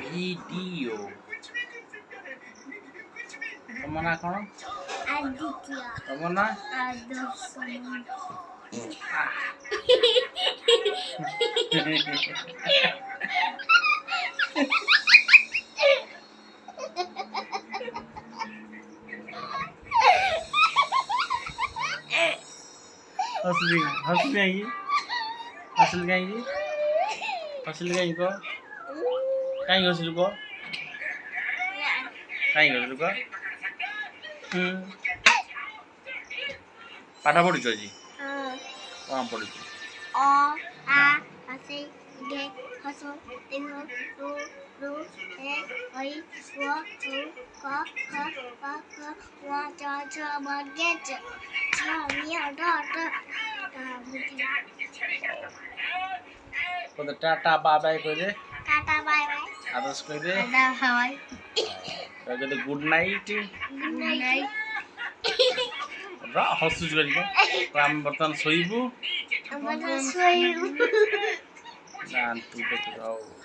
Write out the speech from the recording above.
Video তোমার না কোন Aditya. তোমার না हंसली हंसली आएगी हंसली आएगी हंसली आएगी को कहीं हंसली को कहीं हंसली को पाठा पढ़ी जी कौन पढ़ी O A hasi ge haso inu ru ru e oi wo u ko ha pa ka wa cha cha ba ge cha cha mi da da ta bu तो टाटा बाय बाय कह दे tata bye bye आदर्श कह दे da bye कह दे good night good night र हसुज गरेको हामी बर्तमान सोइबु I'm gonna show you. जान तू तो